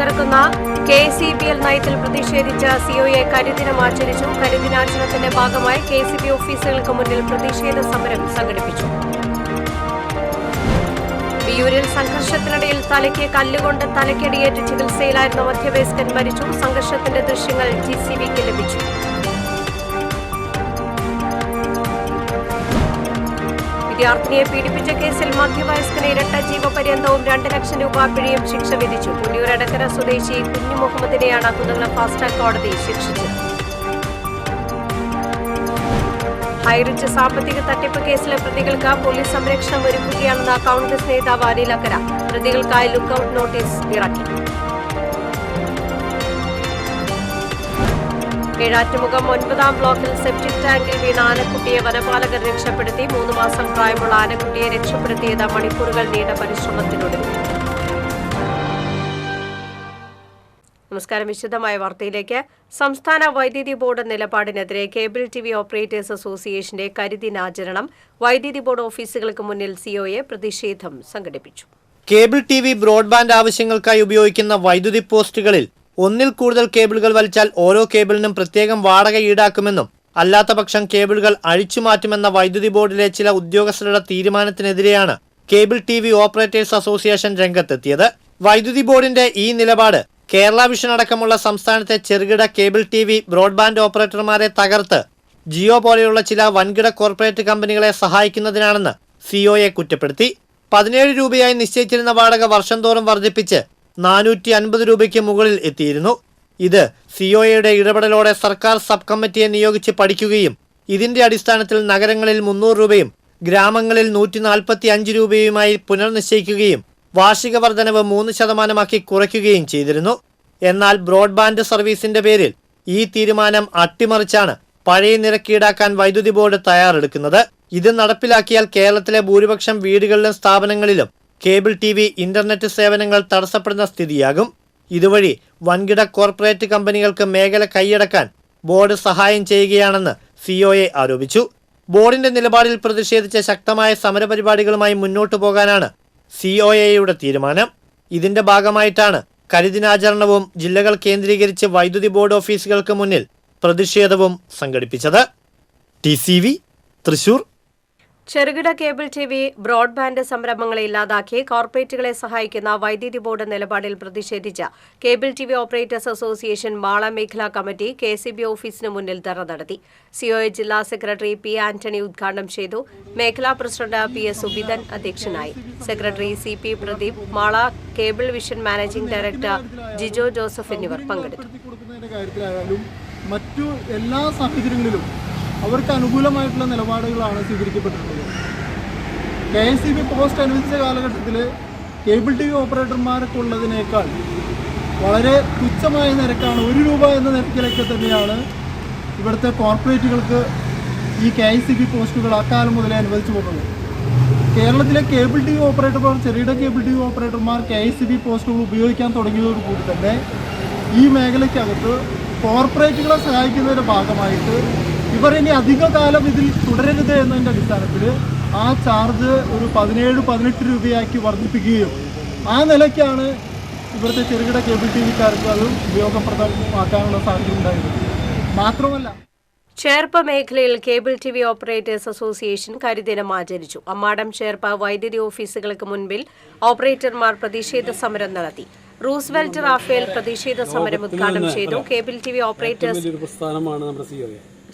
തകർക്കുന്ന KCBL നയത്തിൽ പ്രതിഷേധിച്ച സിഒഎ കരിദിനം ആചരിച്ചു. കരിദിനാചരണത്തിന്റെ ഭാഗമായി KCB ഓഫീസുകൾക്ക് മുന്നിൽ പ്രതിഷേധ സമരം സംഘടിപ്പിച്ചു. വിയൂരിൽ സംഘർഷത്തിനിടയിൽ തലയ്ക്ക് കല്ലുകൊണ്ട് തലയ്ക്കടിയേറ്റ് ചികിത്സയിലായിരുന്ന മധ്യവയസ്കൻ മരിച്ചു. സംഘർഷത്തിന്റെ ദൃശ്യങ്ങൾ TCBക്ക് ലഭിച്ചു. വിദ്യാർത്ഥിനിയെ പീഡിപ്പിച്ച കേസിൽ മധ്യവയസ്കന് ഇരട്ട ജീവപര്യന്തവും 2 ലക്ഷം രൂപ പിഴയും ശിക്ഷ വിധിച്ചു. പുന്നൂർ എടക്കര സ്വദേശി കുഞ്ഞു മുഹമ്മദിനെയാണ് കുന്നംകുളം ഫാസ്റ്റ് ട്രാക്ക് കോടതി ശിക്ഷിച്ചത്. ഹൈറിച്ച് സാമ്പത്തിക തട്ടിപ്പ് കേസിലെ പ്രതികൾക്ക് പോലീസ് സംരക്ഷണം ഒരുക്കുകയാണെന്ന് കോൺഗ്രസ് നേതാവ് അനിൽ അക്കര. പ്രതികൾക്കായി ലുക്കൌട്ട് നോട്ടീസ് ഇറക്കി. ഏഴാറ്റുമുഖം 9-ാം ബ്ലോക്കിൽ സെപ്റ്റിക് ടാങ്കിൽ വീണ ആനക്കുട്ടിയെ വനപാലകർ രക്ഷപ്പെടുത്തി. 3 മാസം പ്രായമുള്ള ആനക്കുട്ടിയെ രക്ഷപ്പെടുത്തിയത് മണിക്കൂറുകൾ നീണ്ട പരിശ്രമത്തിനൊടുവിൽ. നമസ്കാരം. വിശദമായ വാർത്തയിലേക്ക്. സംസ്ഥാന വൈദ്യുതി ബോർഡ് നിലപാടിനെതിരെ കേബിൾ TV ഓപ്പറേറ്റേഴ്സ് അസോസിയേഷന്റെ കരിദിനാചരണം. വൈദ്യുതി ബോർഡ് ഓഫീസുകൾക്ക് മുന്നിൽ സിഒഎ പ്രതിഷേധം സംഘടിപ്പിച്ചു. കേബിൾ TV ബ്രോഡ്ബാൻഡ് ആവശ്യങ്ങൾക്കായി ഉപയോഗിക്കുന്ന വൈദ്യുതി പോസ്റ്റുകളിൽ ഒന്നിൽ കൂടുതൽ കേബിളുകൾ വലിച്ചാൽ ഓരോ കേബിളിനും പ്രത്യേകം വാടക ഈടാക്കുമെന്നും അല്ലാത്തപക്ഷം കേബിളുകൾ അഴിച്ചുമാറ്റുമെന്ന വൈദ്യുതി ബോർഡിലെ ചില ഉദ്യോഗസ്ഥരുടെ തീരുമാനത്തിനെതിരെയാണ് കേബിൾ TV ഓപ്പറേറ്റേഴ്സ് അസോസിയേഷൻ രംഗത്തെത്തിയത്. വൈദ്യുതി ബോർഡിന്റെ ഈ നിലപാട് കേരള വിഷൻ അടക്കമുള്ള സംസ്ഥാനത്തെ ചെറുകിട കേബിൾ TV ബ്രോഡ്ബാൻഡ് ഓപ്പറേറ്റർമാരെ തകർത്ത് ജിയോ പോലെയുള്ള ചില വൻകിട കോർപ്പറേറ്റ് കമ്പനികളെ സഹായിക്കുന്നതിനാണെന്ന് സിഒഎ കുറ്റപ്പെടുത്തി. 17 രൂപയായി നിശ്ചയിച്ചിരുന്ന വാടക വർഷം തോറും വർദ്ധിപ്പിച്ച് 450 രൂപയ്ക്ക് മുകളിൽ എത്തിയിരുന്നു. ഇത് സിഒഎയുടെ ഇടപെടലോടെ സർക്കാർ സബ് കമ്മിറ്റിയെ നിയോഗിച്ച് പഠിക്കുകയും ഇതിന്റെ അടിസ്ഥാനത്തിൽ നഗരങ്ങളിൽ 300 രൂപയും ഗ്രാമങ്ങളിൽ 145 രൂപയുമായി പുനർനിശ്ചയിക്കുകയും വാർഷിക വർധനവ് 3% കുറയ്ക്കുകയും ചെയ്തിരുന്നു. എന്നാൽ ബ്രോഡ്ബാൻഡ് സർവീസിന്റെ പേരിൽ ഈ തീരുമാനം അട്ടിമറിച്ചാണ് പഴയ നിരക്ക് ഈടാക്കാൻ വൈദ്യുതി ബോർഡ് തയ്യാറെടുക്കുന്നത്. ഇത് നടപ്പിലാക്കിയാൽ കേരളത്തിലെ ഭൂരിപക്ഷം വീടുകളിലും സ്ഥാപനങ്ങളിലും കേബിൾ TV ഇന്റർനെറ്റ് സേവനങ്ങൾ തടസ്സപ്പെടുന്ന സ്ഥിതിയാകും. ഇതുവഴി വൻകിട കോർപ്പറേറ്റ് കമ്പനികൾക്ക് മേഖല കൈയടക്കാൻ ബോർഡ് സഹായം ചെയ്യുകയാണെന്ന് സിഒഎ ആരോപിച്ചു. ബോർഡിന്റെ നിലപാടിൽ പ്രതിഷേധിച്ച ശക്തമായ സമരപരിപാടികളുമായി മുന്നോട്ടു പോകാനാണ് സിഒഎയുടെ തീരുമാനം. ഇതിന്റെ ഭാഗമായിട്ടാണ് കരിദിനാചരണവും ജില്ലകൾ കേന്ദ്രീകരിച്ച് വൈദ്യുതി ബോർഡ് ഓഫീസുകൾക്ക് മുന്നിൽ പ്രതിഷേധവും സംഘടിപ്പിച്ചത്. TCV തൃശൂർ. ചെറുകിട കേബിൾ TV ബ്രോഡ്ബാൻഡ് സംരംഭങ്ങളെ ഇല്ലാതാക്കി കോർപ്പറേറ്റുകളെ സഹായിക്കുന്ന വൈദ്യുതി ബോർഡ് നിലപാടിൽ പ്രതിഷേധിച്ച cable TV operators association Mala മേഖലാ കമ്മിറ്റി KCB ഓഫീസിന് മുന്നിൽ ധർണ്ണ നടത്തി. സിഒഎ ജില്ലാ സെക്രട്ടറി P. ആന്റണി ഉദ്ഘാടനം ചെയ്തു. മേഖലാ പ്രസിഡന്റ് PS. സുബിതൻ അധ്യക്ഷനായി. Secretary CP. Pradeep, Mala cable vision managing director Jijo Joseph എന്നിവർ പങ്കെടുത്തു. മറ്റു എല്ലാ സാഹചര്യങ്ങളിലും അവർക്ക് അനുകൂലമായിട്ടുള്ള നിലപാടുകളാണ് സ്വീകരിക്കപ്പെട്ടിട്ടുള്ളത്. KCB പോസ്റ്റ് അനുവദിച്ച കാലഘട്ടത്തിൽ കേബിൾ TV ഓപ്പറേറ്റർമാർക്ക് ഉള്ളതിനേക്കാൾ വളരെ തുച്ഛമായ നിരക്കാണ്, 1 രൂപ എന്ന നിരക്കിലൊക്കെ തന്നെയാണ് ഇവിടുത്തെ കോർപ്പറേറ്റുകൾക്ക് ഈ KCB പോസ്റ്റുകൾ അക്കാലം മുതലേ അനുവദിച്ചു പോകുന്നത്. കേരളത്തിലെ കേബിൾ TV ഓപ്പറേറ്റർമാർ, ചെറുകിട കേബിൾ TV ഓപ്പറേറ്റർമാർ KCB പോസ്റ്റുകൾ ഉപയോഗിക്കാൻ തുടങ്ങിയതോടുകൂടി തന്നെ ഈ മേഖലയ്ക്കകത്ത് കോർപ്പറേറ്റുകളെ സഹായിക്കുന്നതിൻ്റെ ഭാഗമായിട്ട് ഇവർ ഇനി അധികകാലം ഇതിൽ തുടരരുത് എന്നതിൻ്റെ അടിസ്ഥാനത്തിൽ ആ ചാർജ് ഒരു 17-18 രൂപയാക്കി വർദ്ധിപ്പിക്കുകയും ആ നിലയ്ക്കാണ് ഇവിടുത്തെ ചെറുകിട കേബിൾ TVക്കാർക്ക് അത് ഉപയോഗപ്രദമാക്കാനുള്ള സാധ്യത ഉണ്ടായത്. മാത്രമല്ല, ചേർപ്പ് മേഖലയിൽ കേബിൾ TV ഓപ്പറേറ്റേഴ്സ് അസോസിയേഷൻ കരിദിനം ആചരിച്ചു. അമ്മാടം ചേർപ്പ് വൈദ്യുതി ഓഫീസുകൾക്ക് മുൻപിൽ ഓപ്പറേറ്റർമാർ പ്രതിഷേധ സമരം നടത്തി. റൂസ്വെൽറ്റ് റാഫേൽ പ്രതിഷേധ സമരം ഉദ്ഘാടനം ചെയ്തു. കേബിൾ TV ഓപ്പറേറ്റേഴ്സ്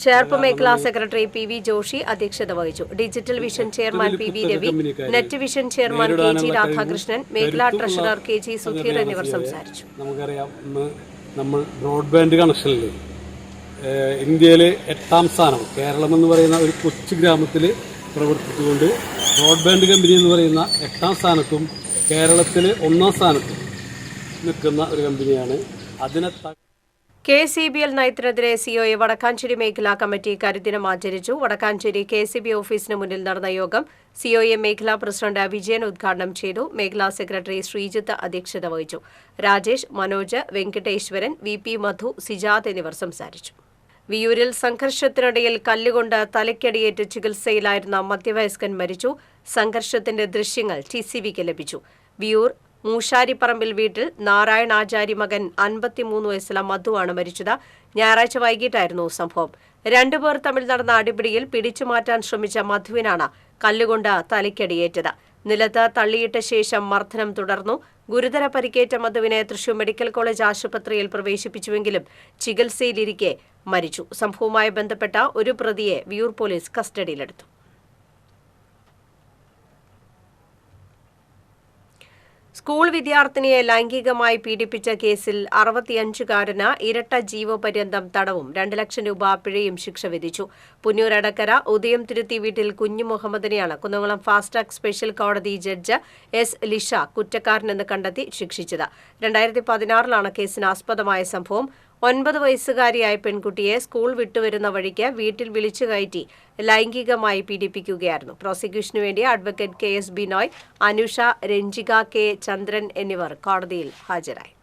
ചേർപ്പ് മേഖലാ സെക്രട്ടറി PV ജോഷി അധ്യക്ഷത വഹിച്ചു. Digital vision chairman PV Ravi, net vision chairman KG Radhakrishnan, മേഖലാ ട്രഷറർ KG സുധീർ എന്നിവർ സംസാരിച്ചു. നമുക്കറിയാം, നമ്മൾ ബ്രോഡ്ബാൻഡ് കണക്ഷനിൽ ഇന്ത്യയിലെ 8ാം സ്ഥാനം, കേരളം എന്ന് പറയുന്ന ഒരു കൊച്ചു ഗ്രാമത്തിൽ പ്രവർത്തിച്ചുകൊണ്ട് ബ്രോഡ്ബാൻഡ് കമ്പനി എന്ന് പറയുന്ന 8ാം സ്ഥാനത്തും കേരളത്തിൽ 1ാം സ്ഥാനത്തും നിൽക്കുന്ന ഒരു കമ്പനിയാണ്. അതിനെ KCBL നയത്തിനെതിരെ സിഒഎ വടക്കാഞ്ചേരി മേഖലാ കമ്മിറ്റി കരിദിനം ആചരിച്ചു. വടക്കാഞ്ചേരി KCB ഓഫീസിന് മുന്നിൽ നടന്ന യോഗം സിഒഎ മേഖലാ പ്രസിഡന്റ് വിജയൻ ഉദ്ഘാടനം ചെയ്തു. മേഖലാ സെക്രട്ടറി ശ്രീജിത്ത് അധ്യക്ഷത വഹിച്ചു. രാജേഷ്, മനോജ്, വെങ്കടേശ്വരൻ, VP മധു, സിജാദ് എന്നിവർ സംസാരിച്ചു. വിയൂരിൽ സംഘർഷത്തിനിടയിൽ കല്ലുകൊണ്ട് തലയ്ക്കടിയേറ്റ് ചികിത്സയിലായിരുന്ന മധ്യവയസ്കൻ മരിച്ചു. സംഘർഷത്തിന്റെ ദൃശ്യങ്ങൾ TCBക്ക് ലഭിച്ചു. വിയൂർ മൂശാരിപ്പറമ്പിൽ വീട്ടിൽ നാരായണാചാരി മകൻ 53 വയസ്സുള്ള മധുവാണ് മരിച്ചത്. ഞായറാഴ്ച വൈകിട്ടായിരുന്നു സംഭവം. രണ്ടുപേർ തമ്മിൽ നടന്ന അടിപിടിയിൽ പിടിച്ചുമാറ്റാൻ ശ്രമിച്ച മധുവിനാണ് കല്ലുകൊണ്ട് തലയ്ക്കടിയേറ്റത്. നിലത്ത് തള്ളിയിട്ട ശേഷം മർദ്ദനം തുടർന്നു. ഗുരുതര പരിക്കേറ്റ മധുവിനെ തൃശൂർ മെഡിക്കൽ കോളേജ് ആശുപത്രിയിൽ പ്രവേശിപ്പിച്ചുവെങ്കിലും ചികിത്സയിലിരിക്കെ മരിച്ചു. സംഭവവുമായി ബന്ധപ്പെട്ട ഒരു പ്രതിയെ വിയൂർ പോലീസ് കസ്റ്റഡിയിലെടുത്തു. സ്കൂൾ വിദ്യാർത്ഥിനിയെ ലൈംഗികമായി പീഡിപ്പിച്ച കേസിൽ 65-കാരന് ഇരട്ട ജീവപര്യന്തം തടവും 2 ലക്ഷം രൂപ പിഴയും ശിക്ഷ വിധിച്ചു. പുന്നൂർ എടക്കര ഉദയം തിരുത്തി വീട്ടിൽ കുഞ്ഞു മുഹമ്മദിനെയാണ് കുന്നംകുളം ഫാസ്റ്റ് ട്രാക്ക് സ്പെഷ്യൽ കോടതി ജഡ്ജ് എസ് ലിഷ കുറ്റക്കാരനെന്ന് കണ്ടെത്തി ശിക്ഷിച്ചത്. 2016-ലാണ് കേസിന് ആസ്പദമായ സംഭവം. 9 വയസ്സുകാരിയായ പെൺകുട്ടിയെ സ്കൂൾ വിട്ടുവരുന്ന വഴിക്ക് വീട്ടിൽ വിളിച്ചു കയറ്റി ലൈംഗികമായി പീഡിപ്പിക്കുകയായിരുന്നു. പ്രോസിക്യൂഷനു വേണ്ടി advocate KS Binoy, Anusha, Ranjika K ചന്ദ്രൻ എന്നിവർ കോടതിയിൽ ഹാജരായി.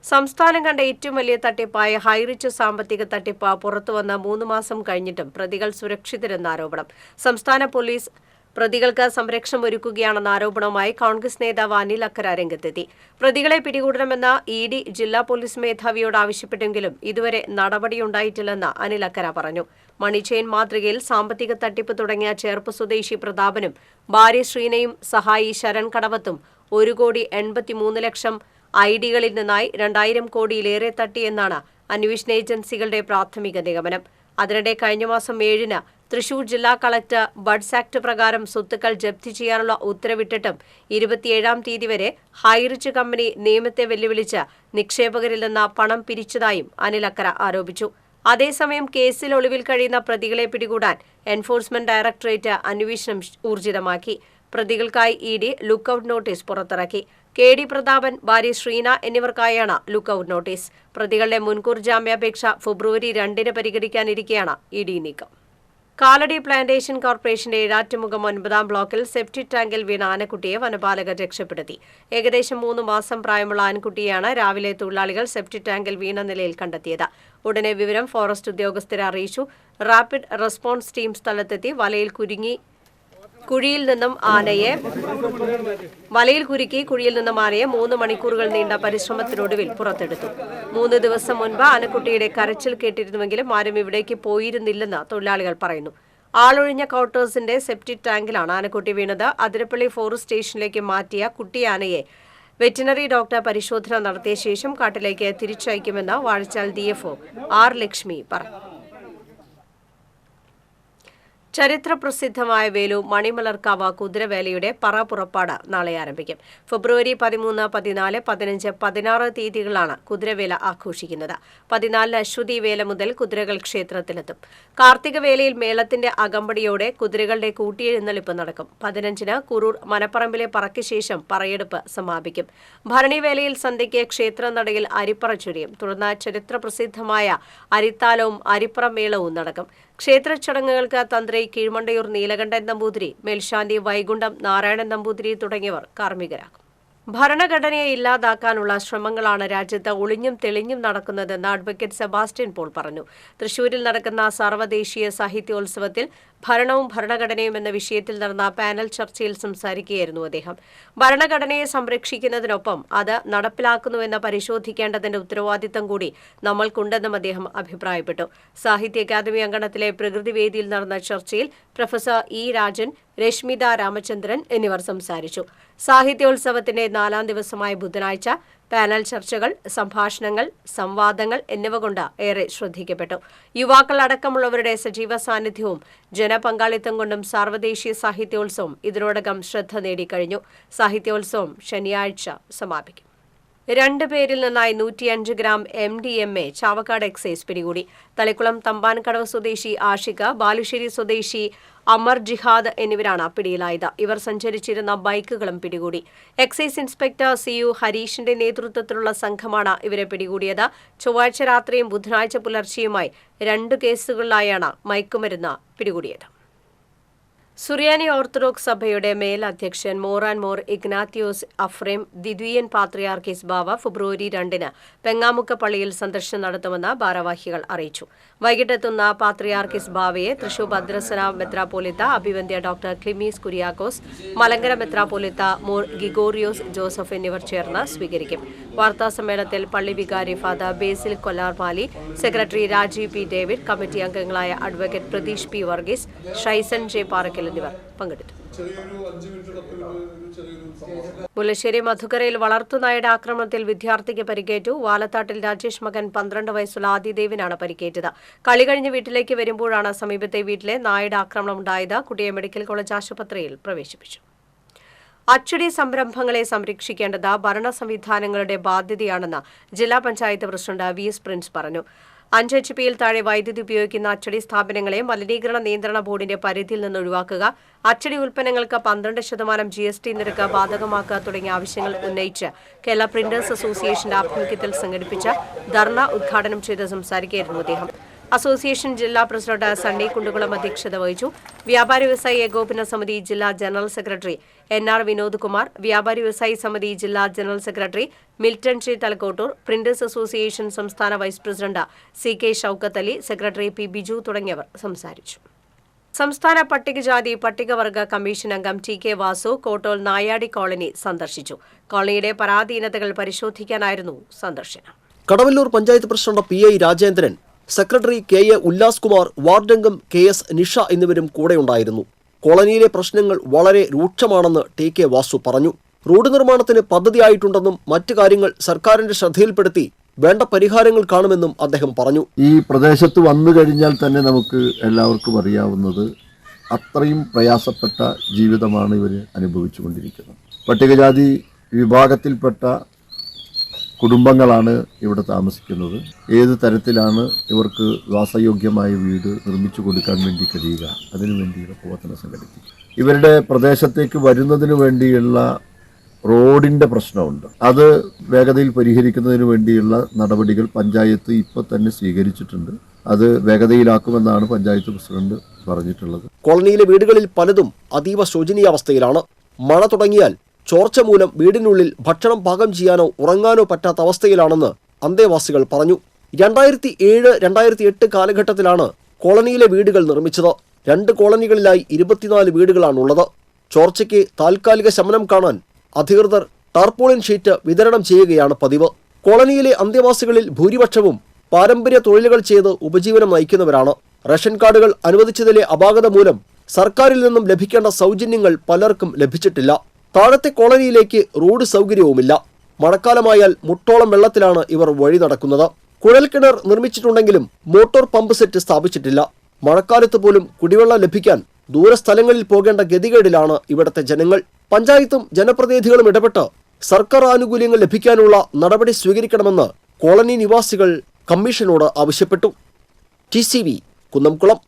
സംസ്ഥാനം കണ്ട ഏറ്റവും വലിയ തട്ടിപ്പായ ഹൈറിച്ച് സാമ്പത്തിക തട്ടിപ്പ് പുറത്തുവന്ന 3 മാസം കഴിഞ്ഞിട്ടും പ്രതികൾ സുരക്ഷിതരെന്ന ആരോപണം. സംസ്ഥാന പോലീസ് പ്രതികൾക്ക് സംരക്ഷണം ഒരുക്കുകയാണെന്ന ആരോപണവുമായി കോൺഗ്രസ് നേതാവ് അനിൽ അക്കര രംഗത്തെത്തി. പ്രതികളെ പിടികൂടണമെന്ന് ED ജില്ലാ പോലീസ് മേധാവിയോട് ആവശ്യപ്പെട്ടെങ്കിലും ഇതുവരെ നടപടിയുണ്ടായിട്ടില്ലെന്ന് അനിൽ അക്കര പറഞ്ഞു. മണി ചെയിൻ മാതൃകയിൽ സാമ്പത്തിക തട്ടിപ്പ് തുടങ്ങിയ ചേർപ്പ് സ്വദേശി പ്രതാപനും ഭാര്യ ശ്രീനയും സഹായി ശരൺ കടവത്തും 1,83,00,000 ഐഡികളിൽ നിന്നായി 2,000 കോടിയിലേറെ തട്ടിയെന്നാണ് അന്വേഷണ ഏജൻസികളുടെ പ്രാഥമിക നിഗമനം. അതിനിടെ കഴിഞ്ഞ മാസം 7-ന് തൃശൂർ ജില്ലാ കളക്ടർ ബഡ്സ് ആക്ട് പ്രകാരം സ്വത്തുക്കൾ ജപ്തി ചെയ്യാനുള്ള ഉത്തരവിട്ടിട്ടും 27-ാം തീയതി വരെ ഹൈറിച്ച് കമ്പനി നിയമത്തെ വെല്ലുവിളിച്ച് നിക്ഷേപകരിൽ നിന്ന് പണം പിരിച്ചതായും അനിൽ അക്കര ആരോപിച്ചു. അതേസമയം കേസിൽ ഒളിവിൽ കഴിയുന്ന പ്രതികളെ പിടികൂടാൻ എൻഫോഴ്സ്മെന്റ് ഡയറക്ടറേറ്റ് അന്വേഷണം ഊർജിതമാക്കി. പ്രതികൾക്കായി ED ലുക്കൌട്ട് നോട്ടീസ് പുറത്തിറക്കി. KD പ്രതാപൻ, ഭാര്യ ശ്രീന എന്നിവർക്കായാണ് ലുക്കൌട്ട് നോട്ടീസ്. പ്രതികളുടെ മുൻകൂർ ജാമ്യാപേക്ഷ ഫെബ്രുവരി 2-ന് പരിഗണിക്കാനിരിക്കെയാണ് ED നീക്കം. കാലടി പ്ലാന്റേഷൻ കോർപ്പറേഷന്റെ ഏഴാറ്റുമുഖം 9-ാം ബ്ലോക്കിൽ സെപ്റ്റിക് ടാങ്കിൽ വീണ ആനക്കുട്ടിയെ വനപാലകർ രക്ഷപ്പെടുത്തി. ഏകദേശം 3 മാസം പ്രായമുള്ള ആനക്കുട്ടിയെയാണ് രാവിലെ തൊഴിലാളികൾ സെപ്റ്റിക് ടാങ്കിൽ വീണ നിലയിൽ കണ്ടെത്തിയത്. ഉടനെ വിവരം ഫോറസ്റ്റ് ഉദ്യോഗസ്ഥരെ അറിയിച്ചു. റാപ്പിഡ് റെസ്പോൺസ് ടീം സ്ഥലത്തെത്തി വലയിൽ കുരുക്കി കുഴിയിൽ നിന്നും ആനയെ 3 മണിക്കൂറുകൾ നീണ്ട പരിശ്രമത്തിനൊടുവിൽ പുറത്തെടുത്തു. 3 ദിവസം മുൻപ് ആനക്കുട്ടിയുടെ കരച്ചിൽ കേട്ടിരുന്നുവെങ്കിലും ആരും ഇവിടേക്ക് പോയിരുന്നില്ലെന്ന് തൊഴിലാളികൾ പറയുന്നു. ആളൊഴിഞ്ഞ ക്വാർട്ടേഴ്സിന്റെ സെപ്റ്റിക് ടാങ്കിലാണ് ആനക്കുട്ടി വീണത്. അതിരപ്പള്ളി ഫോറസ്റ്റ് സ്റ്റേഷനിലേക്ക് മാറ്റിയ കുട്ടിയാനയെ വെറ്റിനറി ഡോക്ടർ പരിശോധന നടത്തിയ ശേഷം കാട്ടിലേക്ക് തിരിച്ചയക്കുമെന്ന് വാഴച്ചാൽ DFO R ലക്ഷ്മി പറഞ്ഞു. ചരിത്രപ്രസിദ്ധമായ വേലു മണിമലർക്കാവ് കുതിരവേലയുടെ പറ പുറപ്പാട് നാളെ ആരംഭിക്കും. ഫെബ്രുവരി 13, 14, 15, 16 തീയതികളാണ് കുതിരവേല ആഘോഷിക്കുന്നത്. 14-ന് അശ്വതി വേല മുതൽ കുതിരകൾ ക്ഷേത്രത്തിലെത്തും. കാർത്തിക വേലയിൽ മേളത്തിന്റെ അകമ്പടിയോടെ കുതിരകളുടെ കൂട്ടിയെഴുന്നള്ളിപ്പ് നടക്കും. 15-ന് കുറൂർ മനപ്പറമ്പിലെ പറയ്ക്ക് ശേഷം പറയെടുപ്പ് സമാപിക്കും. ഭരണിവേലയിൽ സന്ധ്യയ്ക്ക് ക്ഷേത്രനടയിൽ അരിപ്പറ ചൊരിയും. തുടർന്ന് ചരിത്രപ്രസിദ്ധമായ അരിത്താലവും അരിപ്പറ മേളവും നടക്കും. ക്ഷേത്ര ചടങ്ങുകൾക്ക് തന്ത്രി കീഴ്മണ്ടയൂർ നീലകണ്ഠൻ നമ്പൂതിരി, മേൽശാന്തി വൈകുണ്ഠം നാരായണൻ നമ്പൂതിരി തുടങ്ങിയവർ കാർമ്മികരാകും. ഭരണഘടനയെ ഇല്ലാതാക്കാനുള്ള ശ്രമങ്ങളാണ് രാജ്യത്ത് ഒളിഞ്ഞും തെളിഞ്ഞും നടക്കുന്നതെന്ന് അഡ്വക്കേറ്റ് സെബാസ്റ്റ്യൻ പോൾ പറഞ്ഞു. തൃശൂരിൽ നടക്കുന്ന സർവ്വദേശീയ സാഹിത്യോത്സവത്തിൽ ഭരണവും ഭരണഘടനയും എന്ന വിഷയത്തിൽ നടന്ന പാനൽ ചർച്ചയിൽ സംസാരിക്കുകയായിരുന്നു അദ്ദേഹം. ഭരണഘടനയെ സംരക്ഷിക്കുന്നതിനൊപ്പം അത് നടപ്പിലാക്കുന്നുവെന്ന് പരിശോധിക്കേണ്ടതിന്റെ ഉത്തരവാദിത്തം കൂടി നമ്മൾക്കുണ്ടെന്നും അദ്ദേഹം അഭിപ്രായപ്പെട്ടു. സാഹിത്യ അക്കാദമി അങ്കണത്തിലെ പ്രകൃതിവേദിയിൽ നടന്ന ചർച്ചയിൽ പ്രൊഫസർ E രാജൻ, രശ്മിത രാമചന്ദ്രൻ എന്നിവർ സംസാരിച്ചു. സാഹിത്യോത്സവത്തിന്റെ 4-ാം ദിവസമായ ബുധനാഴ്ച പാനൽ ചർച്ചകൾ, സംഭാഷണങ്ങൾ, സംവാദങ്ങൾ എന്നിവ കൊണ്ട് ഏറെ ശ്രദ്ധിക്കപ്പെട്ടു. യുവാക്കൾ അടക്കമുള്ളവരുടെ സജീവ സാന്നിധ്യവും ജനപങ്കാളിത്തം കൊണ്ടും സർവ്വദേശീയ സാഹിത്യോത്സവം ഇതിനോടകം ശ്രദ്ധ നേടിക്കഴിഞ്ഞു. സാഹിത്യോത്സവം ശനിയാഴ്ച സമാപിക്കും. 2 പേരിൽ നിന്നായി 105 ഗ്രാം MDMA ചാവക്കാട് എക്സൈസ് പിടികൂടി. തളിക്കുളം തമ്പാൻകടവ് സ്വദേശി ആഷിക, ബാലുശ്ശേരി സ്വദേശി അമർ ജിഹാദ് എന്നിവരാണ് പിടിയിലായത്. ഇവർ സഞ്ചരിച്ചിരുന്ന ബൈക്കുകളും പിടികൂടി. എക്സൈസ് ഇൻസ്പെക്ടർ CU ഹരീഷിന്റെ നേതൃത്വത്തിലുള്ള സംഘമാണ് ഇവരെ പിടികൂടിയത്. ചൊവ്വാഴ്ച രാത്രിയും ബുധനാഴ്ച പുലർച്ചെയുമായി 2 കേസുകളിലായാണ് മയക്കുമരുന്ന് പിടികൂടിയത്. സുറിയാനി ഓർത്തഡോക്സ് സഭയുടെ മേലധ്യക്ഷൻ മോർ ആൻഡ് മോർ ഇഗ്നാത്യോസ് അഫ്രേം ദ്വിതീയൻ പാത്രിയാർക്കീസ് ബാവ ഫെബ്രുവരി 2-ന് പെങ്ങാമുക്ക പള്ളിയിൽ സന്ദർശനം നടത്തുമെന്ന് ഭാരവാഹികൾ അറിയിച്ചു. വൈകിട്ടെത്തുന്ന പാത്രിയാർക്കീസ് ബാവയെ തൃശൂർ ഭദ്രസന മെത്രാപ്പോലിത്ത അഭിവന്ദ്യ ഡോക്ടർ ക്ലിമീസ് കുര്യാക്കോസ്, മലങ്കര മെത്രാപ്പോലിത്ത മോർ ഗിഗോറിയോസ് ജോസഫ് എന്നിവർ ചേർന്ന് സ്വീകരിക്കും. വാർത്താസമ്മേളനത്തിൽ പള്ളി വികാരി father Basil Kollarmali, secretary Rajeev P David, committee അംഗങ്ങളായ advocate Prateesh P Varghese, Shaison J Parakkal എന്നിവർ പങ്കെടുത്തു. മുല്ലശ്ശേരി മധുക്കരയിൽ വളർത്തുനായുടെ ആക്രമണത്തിൽ വിദ്യാർത്ഥിക്ക് പരിക്കേറ്റു. വാലത്താട്ടിൽ രാജേഷ് മകൻ 12 വയസ്സുള്ള ആദിദേവിനാണ് പരിക്കേറ്റത്. കളി കഴിഞ്ഞ് വീട്ടിലേക്ക് വരുമ്പോഴാണ് സമീപത്തെ വീട്ടിലെ നായയുടെ ആക്രമണം ഉണ്ടായത്. കുട്ടിയെ മെഡിക്കൽ കോളേജ് ആശുപത്രിയിൽ പ്രവേശിപ്പിച്ചു. അച്ചടി സംരംഭങ്ങളെ സംരക്ഷിക്കേണ്ടത് ഭരണ സംവിധാനങ്ങളുടെ ബാധ്യതയാണെന്ന് ജില്ലാ പഞ്ചായത്ത് പ്രസിഡന്റ് VS പ്രിൻസ് പറഞ്ഞു. 5 HP-യിൽ താഴെ വൈദ്യുതി ഉപയോഗിക്കുന്ന അച്ചടി സ്ഥാപനങ്ങളെ മലിനീകരണ നിയന്ത്രണ ബോർഡിന്റെ പരിധിയിൽ നിന്ന് ഒഴിവാക്കുക, അച്ചടി ഉൽപ്പന്നങ്ങൾക്ക് 12% GST നിരക്ക് ബാധകമാക്കുക തുടങ്ങിയ ആവശ്യങ്ങൾ ഉന്നയിച്ച് കേരള പ്രിന്റേഴ്സ് അസോസിയേഷന്റെ ആഭിമുഖ്യത്തിൽ സംഘടിപ്പിച്ച ധർണ ഉദ്ഘാടനം ചെയ്ത് സംസാരിക്കുകയായിരുന്നു അദ്ദേഹം. അസോസിയേഷൻ ജില്ലാ പ്രസിഡന്റ് സണ്ണി കുണ്ടുകുളം അധ്യക്ഷത വഹിച്ചു. വ്യാപാരി വ്യവസായി ഏകോപന സമിതി ജില്ലാ general secretary NR Vinod Kumar, വ്യാപാരി വ്യവസായി സമിതി ജില്ലാ general secretary Milton J Thalakkottur, printers association സംസ്ഥാന vice president CK Shoukath Ali, secretary P Biju തുടങ്ങിയവർ സംസാരിച്ചു. സംസ്ഥാന പട്ടികജാതി പട്ടികവർഗ കമ്മീഷൻ അംഗം TK വാസു കോട്ടോൾ നായാടി കോളനി സന്ദർശിച്ചു. കോളനിയുടെ പരാധീനതകൾ പരിശോധിക്കാനായിരുന്നു സന്ദർശനം. Kadavallur panchayat president PI Rajendran, secretary KA Ullas Kumar, വാർഡംഗം KS നിഷ എന്നിവരും കൂടെയുണ്ടായിരുന്നു. കോളനിയിലെ പ്രശ്നങ്ങൾ വളരെ രൂക്ഷമാണെന്ന് TK വാസു പറഞ്ഞു. റോഡ് നിർമ്മാണത്തിന് പദ്ധതിയായിട്ടുണ്ടെന്നും മറ്റു കാര്യങ്ങൾ സർക്കാരിന്റെ ശ്രദ്ധയിൽപ്പെടുത്തി വേണ്ട പരിഹാരങ്ങൾ കാണുമെന്നും അദ്ദേഹം പറഞ്ഞു. ഈ പ്രദേശത്ത് വന്നു കഴിഞ്ഞാൽ തന്നെ നമുക്ക് എല്ലാവർക്കും അറിയാവുന്നത് അത്രയും പ്രയാസപ്പെട്ട ജീവിതമാണ് ഇവർ അനുഭവിച്ചുകൊണ്ടിരിക്കുന്നത്. പട്ടികജാതി വിഭാഗത്തിൽപ്പെട്ട കുടുംബങ്ങളാണ് ഇവിടെ താമസിക്കുന്നത്. ഏത് തരത്തിലാണ് ഇവർക്ക് വാസയോഗ്യമായ വീട് നിർമ്മിച്ചു കൊടുക്കാൻ വേണ്ടി കഴിയുക, അതിനു വേണ്ടിയുള്ള പ്രവർത്തനം സംഘടിപ്പിക്കും. ഇവരുടെ പ്രദേശത്തേക്ക് വരുന്നതിന് വേണ്ടിയുള്ള റോഡിൻ്റെ പ്രശ്നമുണ്ട്. അത് വേഗതയിൽ പരിഹരിക്കുന്നതിന് വേണ്ടിയുള്ള നടപടികൾ പഞ്ചായത്ത് ഇപ്പോൾ തന്നെ സ്വീകരിച്ചിട്ടുണ്ട്. അത് വേഗതയിലാക്കുമെന്നാണ് പഞ്ചായത്ത് പ്രസിഡന്റ് പറഞ്ഞിട്ടുള്ളത്. കോളനിയിലെ വീടുകളിൽ പലതും അതീവ ശോചനീയാവസ്ഥയിലാണ്. മഴ തുടങ്ങിയാൽ ചോർച്ച മൂലം വീടിനുള്ളിൽ ഭക്ഷണം പാകം ചെയ്യാനോ ഉറങ്ങാനോ പറ്റാത്ത അവസ്ഥയിലാണെന്ന് അന്തേവാസികൾ പറഞ്ഞു. 2007-2008 കാലഘട്ടത്തിലാണ് കോളനിയിലെ വീടുകൾ നിർമ്മിച്ചത്. 2 കോളനികളിലായി 24 വീടുകളാണുള്ളത്. ചോർച്ചയ്ക്ക് താൽക്കാലിക ശമനം കാണാൻ അധികൃതർ ടാർപോളിൻ ഷീറ്റ് വിതരണം ചെയ്യുകയാണ് പതിവ്. കോളനിയിലെ അന്തേവാസികളിൽ ഭൂരിപക്ഷവും പാരമ്പര്യ തൊഴിലുകൾ ചെയ്ത് ഉപജീവനം നയിക്കുന്നവരാണ്. റേഷൻ കാർഡുകൾ അനുവദിച്ചതിലെ അപാകത മൂലം സർക്കാരിൽ നിന്നും ലഭിക്കേണ്ട സൗജന്യങ്ങൾ പലർക്കും ലഭിച്ചിട്ടില്ല. താഴത്തെ കോളനിയിലേക്ക് റോഡ് സൗകര്യവുമില്ല. മഴക്കാലമായാൽ മുട്ടോളം വെള്ളത്തിലാണ് ഇവർ വഴി നടക്കുന്നത്. കുഴൽക്കിണർ നിർമ്മിച്ചിട്ടുണ്ടെങ്കിലും മോട്ടോർ പമ്പ് സെറ്റ് സ്ഥാപിച്ചിട്ടില്ല. മഴക്കാലത്ത് പോലും കുടിവെള്ളം ലഭിക്കാൻ ദൂരസ്ഥലങ്ങളിൽ പോകേണ്ട ഗതികേടിലാണ് ഇവിടുത്തെ ജനങ്ങൾ. പഞ്ചായത്തും ജനപ്രതിനിധികളും ഇടപെട്ട് സർക്കാർ ആനുകൂല്യങ്ങൾ ലഭിക്കാനുള്ള നടപടി സ്വീകരിക്കണമെന്ന് കോളനി നിവാസികൾ കമ്മീഷനോട് ആവശ്യപ്പെട്ടു. TCV കുന്നംകുളം.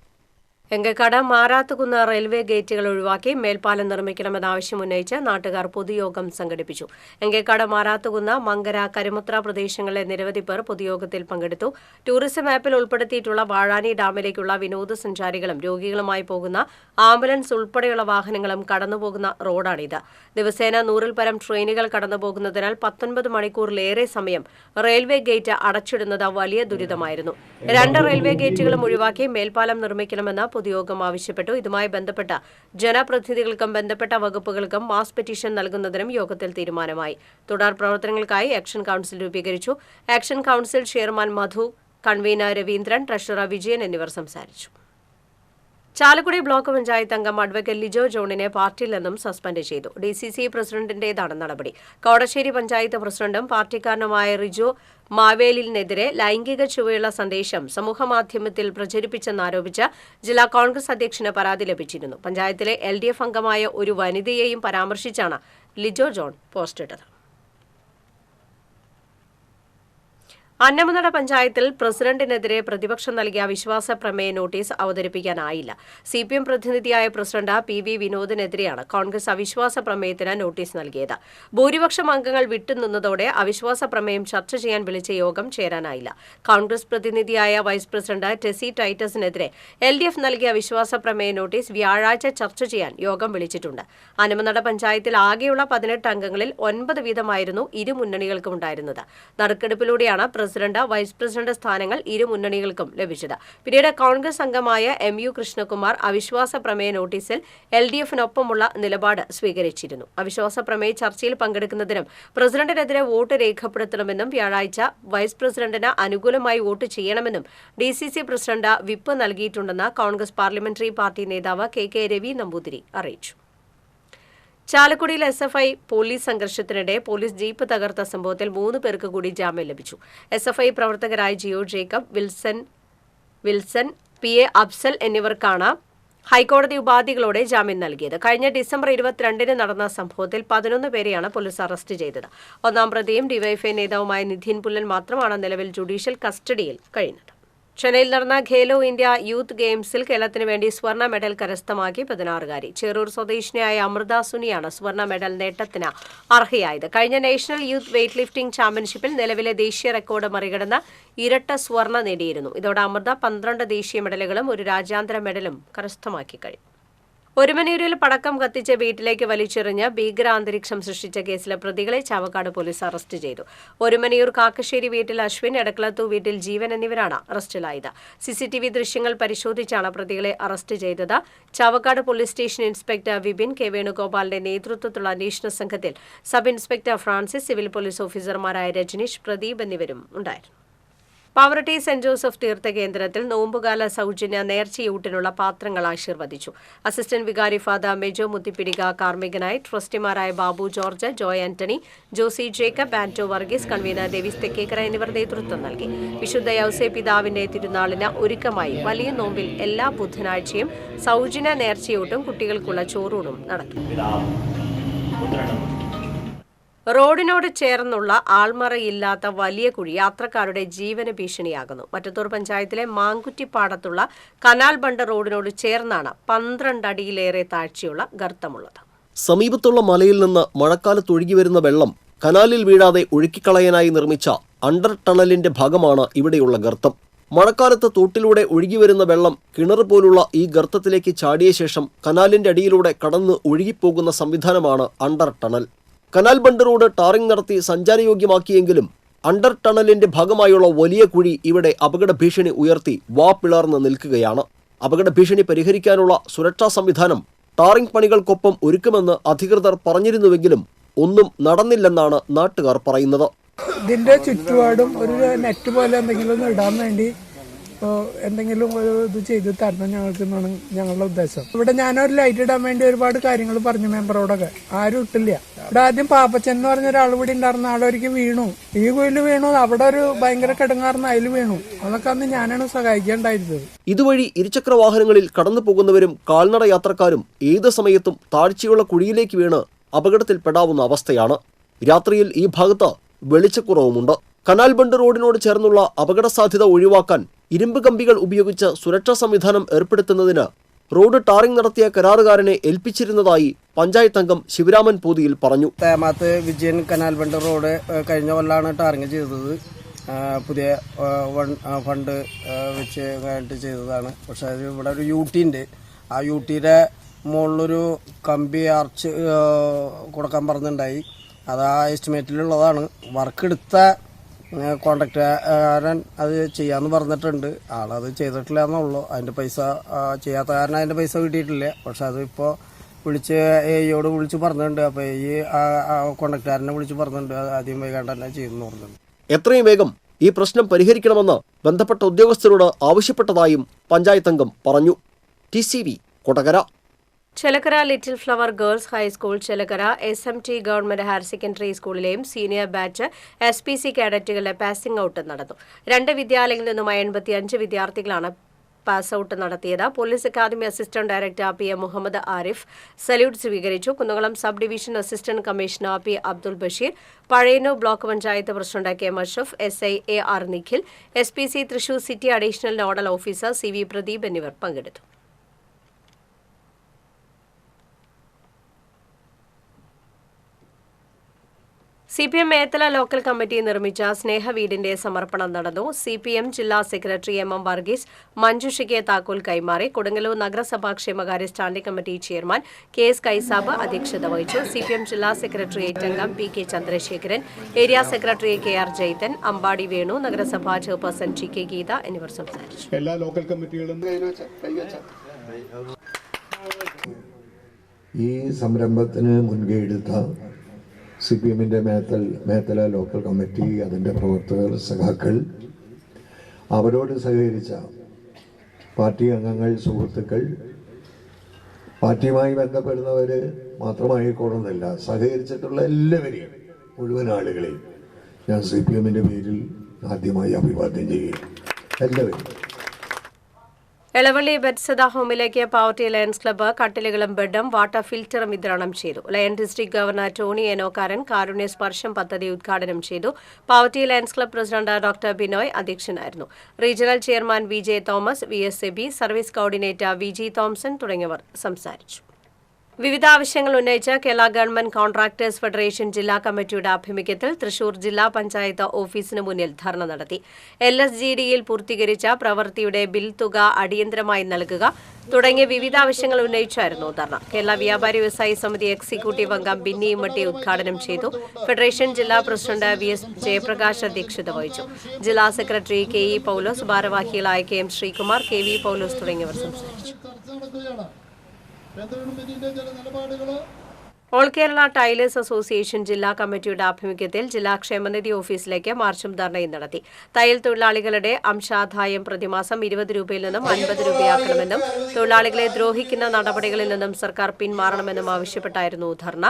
എങ്കക്കാട് മാരാത്തുകുന്ന് റെയിൽവേ ഗേറ്റുകൾ ഒഴിവാക്കി മേൽപ്പാലം നിർമ്മിക്കണമെന്ന ആവശ്യമുന്നയിച്ച് നാട്ടുകാർ പൊതുയോഗം സംഘടിപ്പിച്ചു. എങ്കക്കാട് മാരാത്തുകുന്ന് മങ്കര കരുമുത്ര പ്രദേശങ്ങളിലെ നിരവധി പേർ പൊതുയോഗത്തിൽ പങ്കെടുത്തു. ടൂറിസം ആപ്പിൽ ഉൾപ്പെടുത്തിയിട്ടുള്ള വാഴാനി ഡാമിലേക്കുള്ള വിനോദസഞ്ചാരികളും രോഗികളുമായി പോകുന്ന ആംബുലൻസ് ഉൾപ്പെടെയുള്ള വാഹനങ്ങളും കടന്നുപോകുന്ന റോഡാണിത്. ദിവസേന 100-ൽ പരം ട്രെയിനുകൾ കടന്നുപോകുന്നതിനാൽ 19 മണിക്കൂറിലേറെ സമയം റെയിൽവേ ഗേറ്റ് അടച്ചിടുന്നത് വലിയ ദുരിതമായിരുന്നു. 2 റെയിൽവേ ഗേറ്റുകളും ഒഴിവാക്കി മേൽപ്പാലം നിർമ്മിക്കണമെന്ന് പൊതുയോഗം ആവശ്യപ്പെട്ടു. ഇതുമായി ബന്ധപ്പെട്ട ജനപ്രതിനിധികൾക്കും ബന്ധപ്പെട്ട വകുപ്പുകൾക്കും മാസ് പെറ്റീഷൻ നൽകുന്നതിനും യോഗത്തിൽ തീരുമാനമായി. തുടർ പ്രവർത്തനങ്ങൾക്കായി ആക്ഷൻ കൌൺസിൽ രൂപീകരിച്ചു. ആക്ഷൻ കൌൺസിൽ ചെയർമാൻ മധു, കൺവീനർ രവീന്ദ്രൻ, ട്രഷറർ വിജയൻ എന്നിവർ സംസാരിച്ചു. ചാലക്കുടി ബ്ലോക്ക് പഞ്ചായത്ത് അംഗം അഡ്വക്കേറ്റ് ലിജോ ജോണിനെ പാർട്ടിയിൽ നിന്നും സസ്പെൻഡ് ചെയ്തു. DCC പ്രസിഡന്റിന്റേതാണ് നടപടി. കോടശ്ശേരി പഞ്ചായത്ത് പ്രസിഡന്റും പാർട്ടിക്കാരനുമായ റിജോ മാവേലിനെതിരെ ലൈംഗിക ചുവയുള്ള സന്ദേശം സമൂഹമാധ്യമത്തിൽ പ്രചരിപ്പിച്ചെന്നാരോപിച്ച് ജില്ലാ കോൺഗ്രസ് അധ്യക്ഷന് പരാതി ലഭിച്ചിരുന്നു. പഞ്ചായത്തിലെ LDF അംഗമായ ഒരു വനിതയെയും പരാമർശിച്ചാണ് ലിജോ ജോൺ പോസ്റ്റിട്ടത്. അന്നമനട പഞ്ചായത്തിൽ പ്രസിഡന്റിനെതിരെ പ്രതിപക്ഷം നൽകിയ അവിശ്വാസ പ്രമേയ നോട്ടീസ് അവതരിപ്പിക്കാനായില്ല. CPM പ്രതിനിധിയായ പ്രസിഡന്റ് PV വിനോദിനെതിരെയാണ് കോൺഗ്രസ് അവിശ്വാസ പ്രമേയത്തിന് നോട്ടീസ് നൽകിയത്. ഭൂരിപക്ഷം അംഗങ്ങൾ വിട്ടുനിന്നതോടെ അവിശ്വാസ പ്രമേയം ചർച്ച ചെയ്യാൻ വിളിച്ച യോഗം ചേരാനായില്ല. കോൺഗ്രസ് പ്രതിനിധിയായ വൈസ് പ്രസിഡന്റ് ടെസി ടൈറ്റസിനെതിരെ LDF നൽകിയ അവിശ്വാസ പ്രമേയ നോട്ടീസ് വ്യാഴാഴ്ച ചർച്ച ചെയ്യാൻ യോഗം വിളിച്ചിട്ടുണ്ട്. അന്നമനട പഞ്ചായത്തിൽ ആകെയുള്ള 18 അംഗങ്ങളിൽ 9 വീതമായിരുന്നു ഇരു മുന്നണികൾക്കും ഉണ്ടായിരുന്നത്. നറുക്കെടുപ്പിലൂടെയാണ് പ്രസിഡന്റ്, വൈസ് പ്രസിഡന്റ് സ്ഥാനങ്ങൾ ഇരു മുന്നണികൾക്കും ലഭിച്ചത്. പിന്നീട് കോൺഗ്രസ് അംഗമായ MU കൃഷ്ണകുമാർ അവിശ്വാസ പ്രമേയ നോട്ടീസിൽ LDF-നൊപ്പമുള്ള നിലപാട് സ്വീകരിച്ചിരുന്നു. അവിശ്വാസ പ്രമേയ ചർച്ചയിൽ പങ്കെടുക്കുന്നതിനും പ്രസിഡന്റിനെതിരെ വോട്ട് രേഖപ്പെടുത്തണമെന്നും വ്യാഴാഴ്ച വൈസ് പ്രസിഡന്റിന് അനുകൂലമായി വോട്ട് ചെയ്യണമെന്നും DCC പ്രസിഡന്റ് വിപ്പ് നൽകിയിട്ടുണ്ടെന്ന് കോൺഗ്രസ് പാർലമെന്ററി പാർട്ടി നേതാവ് KK രവി നമ്പൂതിരി അറിയിച്ചു. ചാലക്കുടിയിൽ SFI പോലീസ് സംഘർഷത്തിനിടെ പോലീസ് ജീപ്പ് തകർത്ത സംഭവത്തിൽ 3 പേർക്ക് കൂടി ജാമ്യം ലഭിച്ചു. SFI പ്രവർത്തകരായ ജിയോ ജേക്കബ്, വിൽസൺ, PA അഫ്സൽ എന്നിവർക്കാണ് ഹൈക്കോടതി ഉപാധികളോടെ ജാമ്യം നൽകിയത്. കഴിഞ്ഞ ഡിസംബർ 22-ന് നടന്ന സംഭവത്തിൽ 11 പേരെയാണ് പോലീസ് അറസ്റ്റ് ചെയ്തത്. ഒന്നാം പ്രതിയും DYFI നേതാവുമായ നിധിൻ പുല്ലൻ മാത്രമാണ് നിലവിൽ ജുഡീഷ്യൽ കസ്റ്റഡിയിൽ കഴിയുന്നത്. ചെന്നൈയിൽ നടന്ന ഖേലോ ഇന്ത്യ യൂത്ത് ഗെയിംസിൽ കേരളത്തിന് വേണ്ടി സ്വർണ്ണ മെഡൽ കരസ്ഥമാക്കി 16-കാരി. ചേറൂർ സ്വദേശിനിയായ അമൃത സുനിയാണ് സ്വർണ്ണ മെഡൽ നേട്ടത്തിന് അർഹയായത്. കഴിഞ്ഞ നാഷണൽ യൂത്ത് വെയ്റ്റ് ലിഫ്റ്റിംഗ് ചാമ്പ്യൻഷിപ്പിൽ നിലവിലെ ദേശീയ റെക്കോർഡ് മറികടന്ന് ഇരട്ട സ്വർണ്ണ നേടിയിരുന്നു. ഇതോടെ അമൃത 12 ദേശീയ മെഡലുകളും 1 രാജ്യാന്തര മെഡലും കരസ്ഥമാക്കി കഴിഞ്ഞു. ഒരുമനയൂരിൽ പടക്കം കത്തിച്ച് വീട്ടിലേക്ക് വലിച്ചെറിഞ്ഞ് ഭീകരാന്തരീക്ഷം സൃഷ്ടിച്ച കേസിലെ പ്രതികളെ ചാവക്കാട് പോലീസ് അറസ്റ്റ് ചെയ്തു. ഒരുമനയൂർ കാക്കശ്ശേരി വീട്ടിൽ അശ്വിൻ, എടക്കളത്തു വീട്ടിൽ ജീവൻ എന്നിവരാണ് അറസ്റ്റിലായത്. CCTV ദൃശ്യങ്ങൾ പരിശോധിച്ചാണ് പ്രതികളെ അറസ്റ്റ് ചെയ്തത്. Chavakkad police station inspector Vipin K. വേണുഗോപാലിന്റെ നേതൃത്വത്തിലുള്ള അന്വേഷണ സംഘത്തിൽ sub inspector Francis, civil police ഓഫീസർമാരായ രജനീഷ്, പ്രദീപ് എന്നിവരും ഉണ്ടായിരുന്നു. പാവറട്ടി സെന്റ് ജോസഫ് തീർത്ഥകേന്ദ്രത്തിൽ നോമ്പുകാല സൗജന്യ നേർച്ചയൂട്ടിനുള്ള പാത്രങ്ങൾ ആശീർവദിച്ചു. അസിസ്റ്റന്റ് വികാരി ഫാദർ മെജോ മുത്തിപ്പിടിക കാർമ്മികനായി. ട്രസ്റ്റിമാരായ Babu George, Joy Antony, Josy Jacob, Anto Varghese, convener Davis Thekkekkara എന്നിവർ നേതൃത്വം നൽകി. വിശുദ്ധ യൗസേ പിതാവിന്റെ തിരുനാളിന് ഒരുക്കമായി വലിയ നോമ്പിൽ എല്ലാ ബുധനാഴ്ചയും സൗജന്യ നേർച്ചയൂട്ടും കുട്ടികൾക്കുള്ള ചോറൂണും നടത്തും. റോഡിനോട് ചേർന്നുള്ള ആൾമറയില്ലാത്ത വലിയ കുഴി യാത്രക്കാരുടെ ജീവന് ഭീഷണിയാകുന്നു. മറ്റത്തൂർ പഞ്ചായത്തിലെ മാങ്കുറ്റിപ്പാടത്തുള്ള കനാൽ ബണ്ട് റോഡിനോട് ചേർന്നാണ് 12 അടിയിലേറെ താഴ്ചയുള്ള ഗർത്തമുള്ളത്. സമീപത്തുള്ള മലയിൽ നിന്ന് മഴക്കാലത്ത് ഒഴുകിവരുന്ന വെള്ളം കനാലിൽ വീഴാതെ ഒഴുക്കിക്കളയാനായി നിർമ്മിച്ച അണ്ടർ ടണലിന്റെ ഭാഗമാണ് ഇവിടെയുള്ള ഗർത്തം. മഴക്കാലത്ത് തോട്ടിലൂടെ ഒഴുകിവരുന്ന വെള്ളം കിണർ പോലുള്ള ഈ ഗർത്തത്തിലേക്ക് ചാടിയ ശേഷം കനാലിന്റെ അടിയിലൂടെ കടന്ന് ഒഴുകിപ്പോകുന്ന സംവിധാനമാണ് under tunnel. Canal bund road tarring നടത്തി സഞ്ചാരയോഗ്യമാക്കിയെങ്കിലും അണ്ടർ ടണലിന്റെ ഭാഗമായുള്ള വലിയ കുഴി ഇവിടെ അപകട ഭീഷണി ഉയർത്തി പിളർന്ന് നിൽക്കുകയാണ്. അപകട ഭീഷണി പരിഹരിക്കാനുള്ള സുരക്ഷാ സംവിധാനം ടാറിംഗ് പണികൾക്കൊപ്പം ഒരുക്കുമെന്ന് അധികൃതർ പറഞ്ഞിരുന്നുവെങ്കിലും ഒന്നും നടന്നില്ലെന്നാണ് നാട്ടുകാർ പറയുന്നത്. ഇതിന്റെ ചുറ്റുപാടും ഒരു നെറ്റ് പോലെ എന്തെങ്കിലും ഇടാൻ വേണ്ടി എന്തെങ്കിലും ഒരു ഇത് ചെയ്ത് തരണം ഞങ്ങൾക്ക് എന്നാണ് ഞങ്ങളുടെ ഉദ്ദേശം. ഇവിടെ ഞാനൊരു ലൈറ്റ് ഇടാൻ വേണ്ടി ഒരുപാട് കാര്യങ്ങൾ പറഞ്ഞു മെമ്പറോടൊക്കെ, ആരും ഇട്ടില്ല. ഇവിടെ ആദ്യം പാപ്പച്ചൻ എന്ന് പറഞ്ഞ ഒരാൾ ഇവിടെ ഉണ്ടായിരുന്ന ആളൊരിക്കൽ വീണു, ഈ കുയിൽ വീണു, അവിടെ ഒരു ഭയങ്കര കിടങ്ങാർന്ന് അതിൽ വീണു. അതൊക്കെ അന്ന് ഞാനാണ് സഹായിക്കേണ്ടായിരുന്നത്. ഇതുവഴി ഇരുചക്ര വാഹനങ്ങളിൽ കടന്നു പോകുന്നവരും കാൽനട യാത്രക്കാരും ഏത് സമയത്തും താഴ്ചയുള്ള കുഴിയിലേക്ക് വീണ് അപകടത്തിൽപ്പെടാവുന്ന അവസ്ഥയാണ്. രാത്രിയിൽ ഈ ഭാഗത്ത് വെളിച്ചക്കുറവുമുണ്ട്. കനാൽ ബണ്ട് റോഡിനോട് ചേർന്നുള്ള അപകട സാധ്യത ഒഴിവാക്കാൻ ഇരുമ്പ് കമ്പികൾ ഉപയോഗിച്ച് സുരക്ഷാ സംവിധാനം ഏർപ്പെടുത്തുന്നതിന് റോഡ് ടാറിംഗ് നടത്തിയ കരാറുകാരനെ ഏൽപ്പിച്ചിരുന്നതായി പഞ്ചായത്ത് അംഗം ശിവരാമൻ പൂതിയിൽ പറഞ്ഞു. Themath Vijayan canal bund road കഴിഞ്ഞ കൊല്ലാണ് ടാറിംഗ് ചെയ്തത്. പുതിയ ഫണ്ട് വെച്ച് കഴിഞ്ഞിട്ട് ചെയ്തതാണ്. പക്ഷെ അത് ഇവിടെ ഒരു യൂട്ടി ഉണ്ട്. ആ യൂട്ടിയുടെ മുകളിലൊരു കമ്പി ആർച്ച് കൊടുക്കാൻ പറഞ്ഞിട്ടുണ്ടായി. അത് ആ എസ്റ്റിമേറ്റിലുള്ളതാണ്. വർക്ക് എടുത്ത കോൺട്രാക്ടറുകാരൻ അത് ചെയ്യാമെന്ന് പറഞ്ഞിട്ടുണ്ട്. ആളത് ചെയ്തിട്ടില്ല എന്നുള്ളൂ. അതിൻ്റെ പൈസ ചെയ്യാത്ത കാരണം അതിൻ്റെ പൈസ കിട്ടിയിട്ടില്ല. പക്ഷെ അതിപ്പോൾ വിളിച്ച് AEയോട് വിളിച്ച് പറഞ്ഞിട്ടുണ്ട്. അപ്പോൾ ഈ കോൺട്രാക്ടറുകാരനെ വിളിച്ച് പറഞ്ഞിട്ടുണ്ട് ആദ്യം വൈകാണ്ട് തന്നെ ചെയ്യുമെന്ന് പറഞ്ഞിട്ടുണ്ട്. എത്രയും വേഗം ഈ പ്രശ്നം പരിഹരിക്കണമെന്ന് ബന്ധപ്പെട്ട ഉദ്യോഗസ്ഥരോട് ആവശ്യപ്പെട്ടതായും പഞ്ചായത്ത് അംഗം പറഞ്ഞു. TCV Kodakara. Chelakkara little flower girls high school, Chelakkara SMT government higher secondary സ്കൂളിലെയും സീനിയർ ബാച്ച് SPC കേഡറ്റുകളുടെ പാസിംഗ് ഔട്ട് നടന്നു. 2 വിദ്യാലയങ്ങളിൽ നിന്നും 85 വിദ്യാർത്ഥികളാണ് പാസ് ഔട്ട് നടത്തിയത്. Police academy assistant director PM Muhammad Arif salute സ്വീകരിച്ചു. Kunnamkulam sub division assistant commissioner P. Abdul Basheer, Pazhayannur block panchayat president K. Mashraf, SI AR Nikhil, SPC Thrissur city additional nodal officer CV Pradeep എന്നിവർ പങ്കെടുത്തു. CPM മേത്തല ലോക്കൽ കമ്മിറ്റി നിർമ്മിച്ച സ്നേഹവീടിന്റെ സമർപ്പണം നടന്നു. CPM ജില്ലാ സെക്രട്ടറി MM വർഗീസ് മഞ്ജുഷയ്ക്ക് താക്കോൽ കൈമാറി. കൊടുങ്ങല്ലൂർ നഗരസഭാ ക്ഷേമകാര്യ standing committee chairman KS Kaisab അധ്യക്ഷത വഹിച്ചു. CPM ജില്ലാ സെക്രട്ടേറിയറ്റ് അംഗം PK Chandrasekharan, area secretary KR Jaythan, Ambadi Venu, നഗരസഭാ ചെയർപേഴ്സൺ GK ഗീത എന്നിവർ സംസാരിച്ചു. എല്ലാ ലോക്കൽ കമ്മിറ്റികളും ഈ സംരംഭത്തിന് മുൻകൈ എടുത്ത CPMന്റെ മേത്തല ലോക്കൽ കമ്മിറ്റി, അതിൻ്റെ പ്രവർത്തകർ, സഖാക്കൾ, അവരോട് സഹകരിച്ച പാർട്ടി അംഗങ്ങൾ, സുഹൃത്തുക്കൾ, പാർട്ടിയുമായി ബന്ധപ്പെടുന്നവർ മാത്രമായിക്കൊള്ളുന്നില്ല, സഹകരിച്ചിട്ടുള്ള എല്ലാവരെയും, മുഴുവൻ ആളുകളെയും ഞാൻ CPMന്റെ പേരിൽ ആദ്യമായി അഭിവാദ്യം ചെയ്യുകയാണ്. എല്ലാവരും. എളവള്ളി ബെറ്റ്സദ ഹോമിലേക്ക് പാവർട്ടി ലയൺസ് ക്ലബ്ബ് കട്ടിലുകളും ബെഡും വാട്ടർ ഫിൽറ്ററും വിതരണം ചെയ്തു. Lion district governor Tony Enokkaran കാരുണ്യ സ്പർശം പദ്ധതി ഉദ്ഘാടനം ചെയ്തു. Pavaratty lions club president doctor Binoy അധ്യക്ഷനായിരുന്നു. Regional chairman VJ Thomas, VS Seby, service coordinator VG Thomson തുടങ്ങിയവർ സംസാരിച്ചു. വിവിധ ആവശ്യങ്ങൾ ഉന്നയിച്ച് കേരള ഗവൺമെന്റ് കോൺട്രാക്ടേഴ്സ് ഫെഡറേഷൻ ജില്ലാ കമ്മിറ്റിയുടെ ആഭിമുഖ്യത്തിൽ തൃശൂർ ജില്ലാ പഞ്ചായത്ത് ഓഫീസിന് മുന്നിൽ ധർണ നടത്തി. LSGDയിൽ പൂർത്തീകരിച്ച പ്രവൃത്തിയുടെ ബിൽ തുക അടിയന്തരമായി നൽകുക തുടങ്ങിയ വിവിധ ആവശ്യങ്ങൾ ഉന്നയിച്ചായിരുന്നു ധർണ. കേരള വ്യാപാരി വ്യവസായി സമിതി എക്സിക്യൂട്ടീവ് അംഗം ബിന്നി ഇമ്മട്ടി ഉദ്ഘാടനം ചെയ്തു. ഫെഡറേഷൻ ജില്ലാ പ്രസിഡന്റ് VS ജയപ്രകാശ് അധ്യക്ഷത വഹിച്ചു. ജില്ലാ സെക്രട്ടറി KE പൗലോസ്, ഭാരവാഹികളായ KM ശ്രീകുമാർ, KV പൗലോസ് തുടങ്ങിയവർ സംസാരിച്ചു. ഓൾ കേരള ടൈലേഴ്സ് അസോസിയേഷൻ ജില്ലാ കമ്മിറ്റിയുടെ ആഭിമുഖ്യത്തിൽ ജില്ലാ ക്ഷേമനിധി ഓഫീസിലേക്ക് മാർച്ചും ധർണയും നടത്തി. തയ്യൽ തൊഴിലാളികളുടെ അംശാദായം പ്രതിമാസം 20 രൂപയിൽ നിന്നും 50 രൂപയാക്കണമെന്നും തൊഴിലാളികളെ ദ്രോഹിക്കുന്ന നടപടികളിൽ നിന്നും സർക്കാർ പിന്മാറണമെന്നും ആവശ്യപ്പെട്ടായിരുന്നു ധർണ.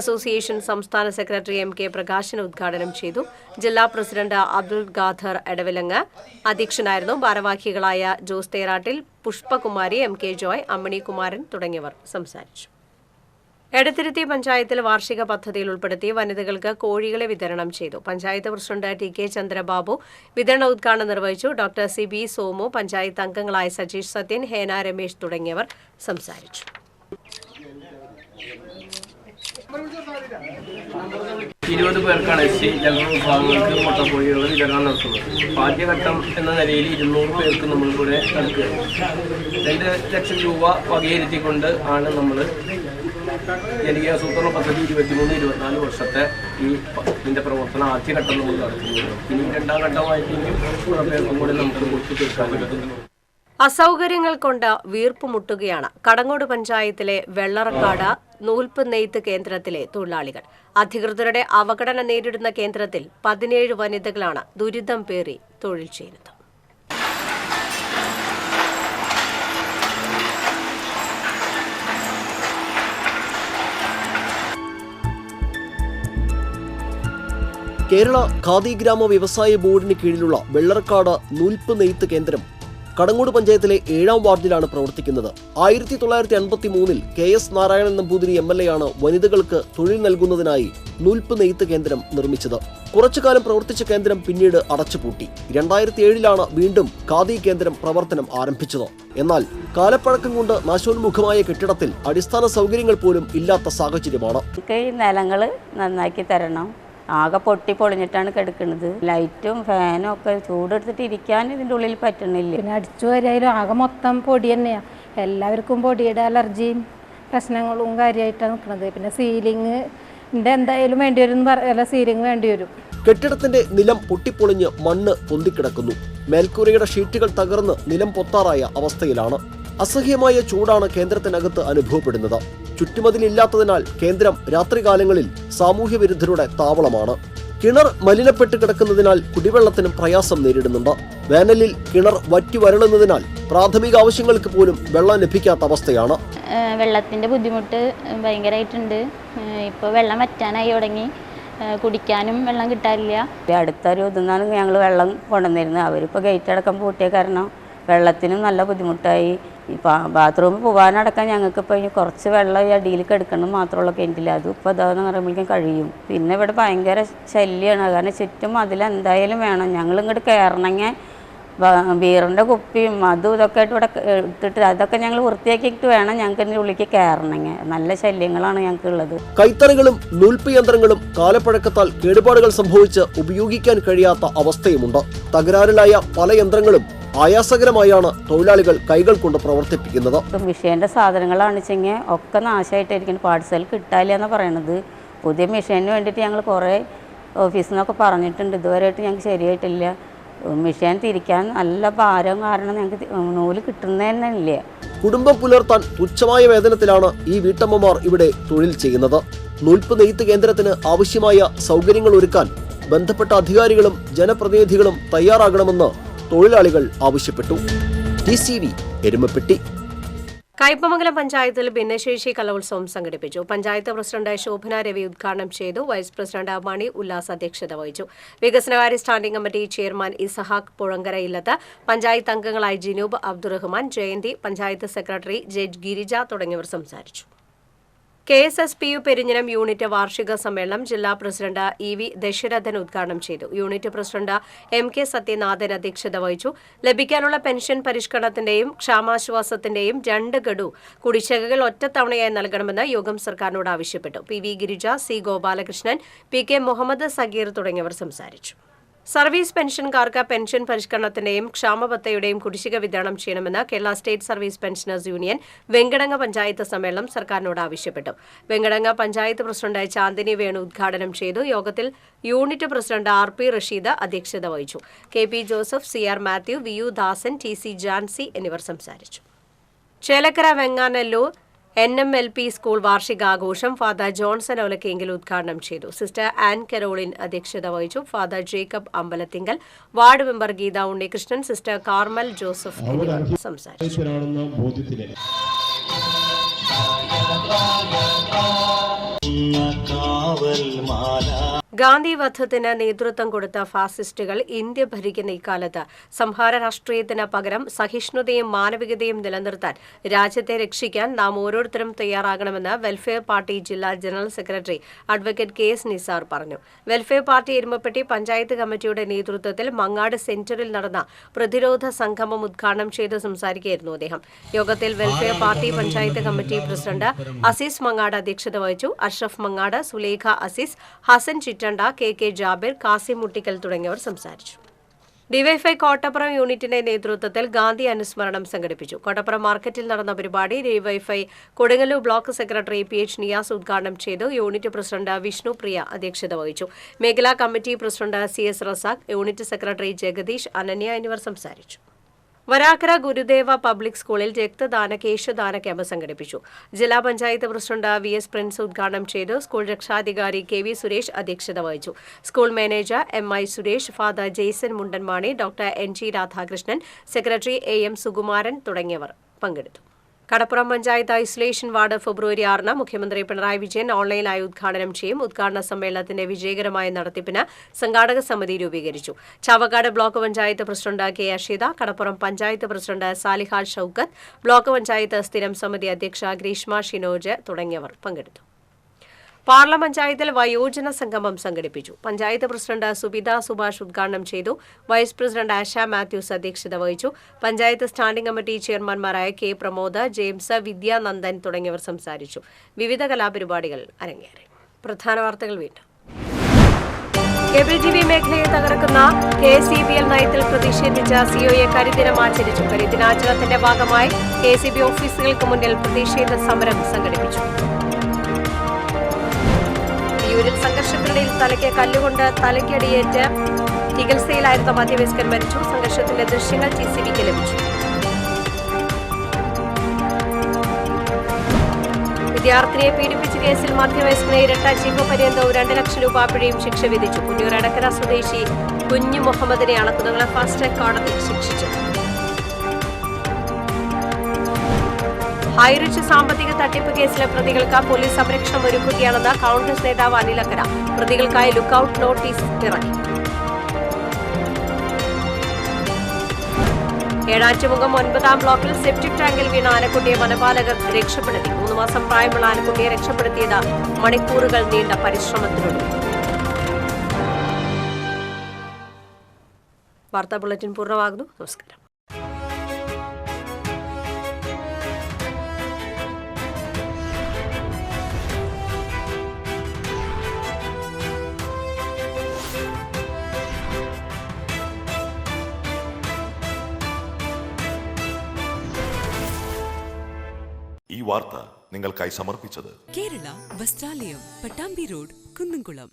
അസോസിയേഷൻ സംസ്ഥാന സെക്രട്ടറി MK പ്രകാശൻ ഉദ്ഘാടനം ചെയ്തു. ജില്ലാ പ്രസിഡന്റ് അബ്ദുൾ ഖാദർ എടവിലങ്ങ് അധ്യക്ഷനായിരുന്നു. ഭാരവാഹികളായ ജോസ് തേറാട്ടിൽ, പുഷ്പകുമാരി, MK ജോയ്, അമ്മിണി കുമാരൻ തുടങ്ങിയവർ സംസാരിച്ചു. എടത്തിരുത്തി പഞ്ചായത്തിൽ വാർഷിക പദ്ധതിയിൽ ഉൾപ്പെടുത്തി വനിതകൾക്ക് കോഴികളെ വിതരണം ചെയ്തു. പഞ്ചായത്ത് പ്രസിഡന്റ് TK ചന്ദ്രബാബു വിതരണ ഉദ്ഘാടനം നിർവഹിച്ചു. ഡോക്ടർ CB സോമു, പഞ്ചായത്ത് അംഗങ്ങളായ സജീഷ് സത്യൻ, ഹേന രമേശ് തുടങ്ങിയവർ സംസാരിച്ചു. 20 പേർക്കാണ് SC ജനറൽ വിഭാഗങ്ങൾക്ക് മുട്ടക്കോഴികൾ വിതരണം നടത്തുന്നത്. ആദ്യഘട്ടം എന്ന നിലയിൽ 200 പേർക്ക് നമ്മളിവിടെ നൽകുകയാണ്. 2 ലക്ഷം രൂപ വകയിരുത്തിക്കൊണ്ട് ആണ് നമ്മൾ ജനകീയാസൂത്രണ പദ്ധതി 23-24 വർഷത്തെ ഇതിന്റെ പ്രവർത്തനം ആദ്യഘട്ടം നമ്മൾ നടത്തുന്നത്. ഇനി 2ാം ഘട്ടമായിട്ട് ഇനിയും പേർക്കും കൂടെ നമുക്ക് കൊടുത്തു തീർക്കാനുള്ളത്. അസൗകര്യങ്ങൾ കൊണ്ട് വീർപ്പുമുട്ടുകയാണ് കടങ്ങോട് പഞ്ചായത്തിലെ വെള്ളറക്കാട് നൂൽപ്പ് നെയ്ത്ത് കേന്ദ്രത്തിലെ തൊഴിലാളികൾ. അധികൃതരുടെ അവഗണന നേരിടുന്ന കേന്ദ്രത്തിൽ 17 വനിതകളാണ് ദുരിതം പേറി തൊഴിൽ ചെയ്യുന്നത്. കേരള ഖാദി ഗ്രാമ വ്യവസായ ബോർഡിന് കീഴിലുള്ള വെള്ളറക്കാട് നൂൽപ്പ് നെയ്ത്ത് കേന്ദ്രം കടങ്ങോട് പഞ്ചായത്തിലെ 7ാം വാർഡിലാണ് പ്രവർത്തിക്കുന്നത്. 1953-ൽ KS നാരായണൻ നമ്പൂതിരി MLA ആണ് വനിതകൾക്ക് തൊഴിൽ നൽകുന്നതിനായി നൂൽപ്പ് നെയ്ത്ത് കേന്ദ്രം നിർമ്മിച്ചത്. കുറച്ചുകാലം പ്രവർത്തിച്ച കേന്ദ്രം പിന്നീട് അടച്ചുപൂട്ടി. 2007-ലാണ് വീണ്ടും ഖാദി കേന്ദ്രം പ്രവർത്തനം ആരംഭിച്ചത്. എന്നാൽ കാലപ്പഴക്കം കൊണ്ട് നാശോന്മുഖമായ കെട്ടിടത്തിൽ അടിസ്ഥാന സൗകര്യങ്ങൾ പോലും ഇല്ലാത്ത സാഹചര്യമാണ്. നിലങ്ങൾ നന്നാക്കി തരണം. ആകെ പൊട്ടി പൊളിഞ്ഞിട്ടാണ് കിടക്കുന്നത്. ലൈറ്റും ഫാനും ഒക്കെ ചൂടെടുത്തിട്ട് ഇരിക്കാൻ ഇതിൻ്റെ ഉള്ളിൽ പറ്റണില്ല. പിന്നെ അടിച്ചു വരായാലും ആകെ മൊത്തം പൊടി തന്നെയാണ്. എല്ലാവർക്കും പൊടിയുടെ അലർജിയും പ്രശ്നങ്ങളും കാര്യമായിട്ടാണ് നിൽക്കുന്നത്. പിന്നെ സീലിങ്ങിൻ്റെ എന്തായാലും വേണ്ടി വരും, സീലിംഗ് വേണ്ടി വരും. കെട്ടിടത്തിന്റെ നിലം പൊട്ടിപ്പൊളിഞ്ഞ് മണ്ണ് പൊന്തിക്കിടക്കുന്നു. മേൽക്കൂരയുടെ ഷീറ്റുകൾ തകർന്ന് നിലം പൊത്താറായ അവസ്ഥയിലാണ്. അസഹ്യമായ ചൂടാണ് കേന്ദ്രത്തിനകത്ത് അനുഭവപ്പെടുന്നത്. ചുറ്റുമതിലില്ലാത്തതിനാൽ കേന്ദ്രം രാത്രികാലങ്ങളിൽ സാമൂഹ്യ വിരുദ്ധരുടെ താവളമാണ്. കിണർ മലിനപ്പെട്ട് കിടക്കുന്നതിനാൽ കുടിവെള്ളത്തിനും പ്രയാസം നേരിടുന്നുണ്ട്. വേനലിൽ കിണർ വറ്റി വരളുന്നതിനാൽ പ്രാഥമിക ആവശ്യങ്ങൾക്ക് പോലും വെള്ളം ലഭിക്കാത്ത അവസ്ഥയാണ്. വെള്ളത്തിന്റെ ബുദ്ധിമുട്ട് ഭയങ്കരമായിട്ടുണ്ട്. ഇപ്പോൾ വെള്ളം വറ്റാനായി തുടങ്ങി. കുടിക്കാനും വെള്ളം കിട്ടാനില്ല. അടുത്തൊരു ഇതിന്നാണ് ഞങ്ങൾ വെള്ളം കൊണ്ടുവന്നിരുന്നത്. അവരിപ്പോൾ ഗേറ്റ് അടക്കം പൂട്ടിയ കാരണം വെള്ളത്തിനും നല്ല ബുദ്ധിമുട്ടായി. ബാത്റൂമിൽ പോകാനടക്കാൻ ഞങ്ങൾക്കിപ്പോൾ ഇനി കുറച്ച് വെള്ളം ഈ അടിയിലേക്ക് എടുക്കണം മാത്രമുള്ള കിണറ്റില്ല. അതും ഇപ്പോൾ അതാന്ന് പറയുമ്പോഴേക്കും കഴിയും. പിന്നെ ഇവിടെ ഭയങ്കര ശല്യമാണ്. കാരണം ചുറ്റും അതിലെന്തായാലും വേണം. ഞങ്ങളിങ്ങോട്ട് കയറണമെങ്കിൽ ബീറിൻ്റെ കുപ്പിയും അതും ഇതൊക്കെ ആയിട്ട് ഇവിടെ ഇട്ടിട്ട് അതൊക്കെ ഞങ്ങൾ വൃത്തിയാക്കിയിട്ട് വേണം ഞങ്ങൾക്ക് ഇതിൻ്റെ ഉള്ളിലേക്ക് കയറണമെങ്കിൽ. നല്ല ശല്യങ്ങളാണ് ഞങ്ങൾക്കുള്ളത്. കൈത്തറികളും നൂൽപ്പ് യന്ത്രങ്ങളും കാലപ്പഴക്കത്താൽ കേടുപാടുകൾ സംഭവിച്ച് ഉപയോഗിക്കാൻ കഴിയാത്ത അവസ്ഥയുമുണ്ട്. തകരാറിലായ പല യന്ത്രങ്ങളും ആയാസകരമായാണ് തൊഴിലാളികൾ കൈകൾ കൊണ്ട് പ്രവർത്തിപ്പിക്കുന്നത്. മെഷീൻ്റെ സാധനങ്ങളാണെന്ന് വെച്ചെങ്കിൽ ഒക്കെ നാശമായിട്ടായിരിക്കും. പാർട്സൽ കിട്ടാനില്ല എന്നാണ് പറയണത്. പുതിയ മെഷീനിന് വേണ്ടിയിട്ട് ഞങ്ങൾ കുറേ ഓഫീസിൽ നിന്നൊക്കെ പറഞ്ഞിട്ടുണ്ട്. ഇതുവരെയായിട്ട് ഞങ്ങൾക്ക് ശരിയായിട്ടില്ല. മെഷീൻ തിരിക്കാൻ നല്ല ഭാരം കാരണം ഞങ്ങൾക്ക് നൂല് കിട്ടുന്നതന്നെ ഇല്ല. കുടുംബം പുലർത്താൻ തുച്ഛമായ വേതനത്തിലാണ് ഈ വീട്ടമ്മമാർ ഇവിടെ തൊഴിൽ ചെയ്യുന്നത്. നൂൽപ്പ് നെയ്ത്ത് കേന്ദ്രത്തിന് ആവശ്യമായ സൗകര്യങ്ങൾ ഒരുക്കാൻ ബന്ധപ്പെട്ട അധികാരികളും ജനപ്രതിനിധികളും തയ്യാറാകണമെന്ന് തൊഴിലാളികൾ ആവശ്യപ്പെട്ടു. TCV എരുമപ്പെട്ടി. കയ്പമംഗലം പഞ്ചായത്തിൽ ഭിന്നശേഷി കലോത്സവം സംഘടിപ്പിച്ചു. പഞ്ചായത്ത് പ്രസിഡന്റ് ശോഭന രവി ഉദ്ഘാടനം ചെയ്തു. വൈസ് പ്രസിഡന്റ് മണി ഉല്ലാസ് അധ്യക്ഷത വഹിച്ചു. വികസനകാര്യ standing committee chairman Isahaq Puzhankara Illath, panchayat അംഗങ്ങളായ ജിനൂബ് അബ്ദുറഹ്മാൻ, ജയന്തി, പഞ്ചായത്ത് സെക്രട്ടറി ജെജ് ഗിരിജ തുടങ്ങിയവർ സംസാരിച്ചു. KSSPU പെരിഞ്ഞനം യൂണിറ്റ് വാർഷിക സമ്മേളനം ജില്ലാ പ്രസിഡന്റ് EV ദശരഥൻ ഉദ്ഘാടനം ചെയ്തു. യൂണിറ്റ് പ്രസിഡന്റ് MK സത്യനാഥൻ അധ്യക്ഷത വഹിച്ചു. ലഭിക്കാനുള്ള പെൻഷൻ പരിഷ്കരണത്തിന്റെയും ക്ഷാമാശ്വാസത്തിന്റെയും 2 ഗഡു കുടിശ്ശികകൾ ഒറ്റത്തവണയായി നൽകണമെന്ന് യോഗം സർക്കാരിനോട് ആവശ്യപ്പെട്ടു. PV Girija, C Gopalakrishnan, PK Muhammad Sageer തുടങ്ങിയവർ സംസാരിച്ചു. സർവീസ് പെൻഷൻകാർക്ക് പെൻഷൻ പരിഷ്കരണത്തിന്റെയും ക്ഷാമബത്തയുടെയും കുടിശ്ശിക വിതരണം ചെയ്യണമെന്ന് Kerala state service pensioners union Venkitangu panchayat സമ്മേളനം സർക്കാരിനോട് ആവശ്യപ്പെട്ടു. വെങ്കടങ്ങ പഞ്ചായത്ത് പ്രസിഡന്റ് ചാന്ദിനി വേണു ഉദ്ഘാടനം ചെയ്തു. യോഗത്തിൽ യൂണിറ്റ് പ്രസിഡന്റ് RP റഷീദ് അധ്യക്ഷത വഹിച്ചു. KP Joseph, CR Mathew, VU Dasan, TC Jancy എന്നിവർ സംസാരിച്ചു. ചേലക്കര വെങ്ങാനല്ലൂർ NMLP സ്കൂൾ വാർഷികാഘോഷം ഫാദർ ജോൺസൺ ഒലക്കെങ്കിൽ ഉദ്ഘാടനം ചെയ്തു. സിസ്റ്റർ ആൻ കരോളിൻ അധ്യക്ഷത വഹിച്ചു. Father Jacob Ambalathinkal, ward member Geetha Unnikrishnan, sister Carmel Joseph എന്നിവർ സംസാരിച്ചു. ഗാന്ധി വധത്തിന് നേതൃത്വം കൊടുത്ത ഫാസിസ്റ്റുകൾ ഇന്ത്യ ഭരിക്കുന്ന ഇക്കാലത്ത് സംഹാര രാഷ്ട്രീയത്തിന് പകരം സഹിഷ്ണുതയും മാനവികതയും നിലനിർത്താൻ രാജ്യത്തെ രക്ഷിക്കാൻ നാം ഓരോരുത്തരും തയ്യാറാകണമെന്ന് വെൽഫെയർ പാർട്ടി ജില്ലാ ജനറൽ സെക്രട്ടറി അഡ്വക്കേറ്റ് KS നിസാർ പറഞ്ഞു. വെൽഫെയർ പാർട്ടി എരുമപ്പെട്ടി പഞ്ചായത്ത് കമ്മിറ്റിയുടെ നേതൃത്വത്തിൽ മങ്ങാട് സെന്ററിൽ നടന്ന പ്രതിരോധ സംഗമം ഉദ്ഘാടനം ചെയ്ത് സംസാരിക്കുകയായിരുന്നു അദ്ദേഹം. യോഗത്തിൽ welfare party panchayat committee president Azeez Mangad അധ്യക്ഷത വഹിച്ചു. അഷ്റഫ് മങ്ങാട്, സുലേഖ അസീസ്, ഹസൻ ചിറ്റണ്ട, KK ജാബിർ, കാസിം മുട്ടിക്കൽ തുടങ്ങിയവർ സംസാരിച്ചു. ഡിവൈഎഫ്ഐ കോട്ടപ്പുറം യൂണിറ്റിന്റെ നേതൃത്വത്തിൽ ഗാന്ധി അനുസ്മരണം സംഘടിപ്പിച്ചു. കോട്ടപ്പുറം മാർക്കറ്റിൽ നടന്ന പരിപാടി DYFI Kodungallur block secretary PH Niyas ഉദ്ഘാടനം ചെയ്തു. യൂണിറ്റ് പ്രസിഡന്റ് വിഷ്ണു പ്രിയ അധ്യക്ഷത വഹിച്ചു. മേഖലാ committee president CS Razak, unit secretary Jagadeesh, Ananya എന്നിവർ സംസാരിച്ചു. വരാക്കര ഗുരുദേവ പബ്ലിക് സ്കൂളിൽ രക്തദാന കേശദാന ക്യാമ്പ് സംഘടിപ്പിച്ചു. ജില്ലാ പഞ്ചായത്ത് പ്രസിഡന്റ് VS പ്രിൻസ് ഉദ്ഘാടനം ചെയ്തു. സ്കൂൾ രക്ഷാധികാരി KV സുരേഷ് അധ്യക്ഷത വഹിച്ചു. School manager MI Suresh, father Jaison Mundanmani, doctor NG Radhakrishnan, secretary AM Sukumaran തുടങ്ങിയവർ പങ്കെടുത്തു. കടപ്പുറം പഞ്ചായത്ത് ഐസൊലേഷൻ വാർഡ് ഫെബ്രുവരി 6 മുഖ്യമന്ത്രി പിണറായി വിജയൻ ഓൺലൈനായി ഉദ്ഘാടനം ചെയ്യും. ഉദ്ഘാടന സമ്മേളനത്തിന്റെ വിജയകരമായ നടത്തിപ്പിന് സംഘാടക സമിതി രൂപീകരിച്ചു. Chavakkad block panchayat president K Ashitha, Kadappuram panchayat president Salihal Shoukath, block panchayat സ്ഥിരം സമിതി അധ്യക്ഷ ഗ്രീഷ്മ ഷിനോജ് തുടങ്ങിയവർ പങ്കെടുത്തു. പാർല പഞ്ചായത്തിൽ വയോജന സംഗമം സംഘടിപ്പിച്ചു. പഞ്ചായത്ത് പ്രസിഡന്റ് സുബിത സുഭാഷ് ഉദ്ഘാടനം ചെയ്തു. വൈസ് പ്രസിഡന്റ് ആശ മാത്യൂസ് അധ്യക്ഷത വഹിച്ചു. പഞ്ചായത്ത് സ്റ്റാൻഡിംഗ് കമ്മിറ്റി ചെയർമാൻമാരായ K പ്രമോദ്, ജെയിംസ്, വിദ്യാനന്ദൻ തുടങ്ങിയവർ സംസാരിച്ചു. വിവിധ കലാപരിപാടികൾ അരങ്ങേറി. പ്രധാന വാർത്തകൾ വീണ്ടും. കേബിൾ TV മേഖലയെ തകർക്കുന്ന KCBL നയത്തിൽ പ്രതിഷേധിച്ച COA കരിദിനം ആചരിച്ചു. കരിദിനാചരണത്തിന്റെ ഭാഗമായി KCB ഓഫീസുകൾക്ക് മുന്നിൽ പ്രതിഷേധ സമരം സംഘടിപ്പിച്ചു. ൂരിൽ സംഘർഷത്തിനിടയിൽ തലയ്ക്ക് കല്ലുകൊണ്ട് തലയ്ക്കടിയേറ്റ് ചികിത്സയിലായിരുന്ന മധ്യവയസ്കൻ മരിച്ചു. സംഘർഷത്തിന്റെ ദൃശ്യങ്ങൾ TCBക്ക് ലഭിച്ചു. വിദ്യാർത്ഥിനിയെ പീഡിപ്പിച്ച കേസിൽ മധ്യവയസ്കനെ ഇരട്ട ജീവപര്യന്തവും 2 ലക്ഷം രൂപ പിഴയും ശിക്ഷ വിധിച്ചു. പുന്നൂർ എടക്കര സ്വദേശി കുഞ്ഞു മുഹമ്മദിനെയാണ് കുന്നംകുളം ഫാസ്റ്റ് ട്രാക്ക് കോടതി ശിക്ഷിച്ചത്. ഹൈറിച്ച് സാമ്പത്തിക തട്ടിപ്പ് കേസിലെ പ്രതികൾക്ക് പോലീസ് സംരക്ഷണം ഒരുക്കുകയാണെന്ന് കോൺഗ്രസ് നേതാവ് അനിലക്കര. പ്രതികൾക്കായി ലുക്കൌട്ട് നോട്ടീസ് ഇറക്കി. ഏഴാറ്റുമുഖം 9-ാം ബ്ലോക്കിൽ സെപ്റ്റിക് ടാങ്കിൽ വീണ ആനക്കുട്ടിയെ വനപാലകർ രക്ഷപ്പെടുത്തി. 3 മാസം പ്രായമുള്ള ആനക്കുട്ടിയെ രക്ഷപ്പെടുത്തിയത് മണിക്കൂറുകൾ നീണ്ട പരിശ്രമത്തിലൂടെ. വാർത്താ ബുള്ളറ്റിൻ പൂർണ്ണമാകുന്നു. നമസ്കാരം. ഈ വാർത്ത നിങ്ങൾക്കായി സമർപ്പിച്ചത് കേരള വസ്ത്രാലയം, പട്ടാമ്പി റോഡ്, കുന്നംകുളം.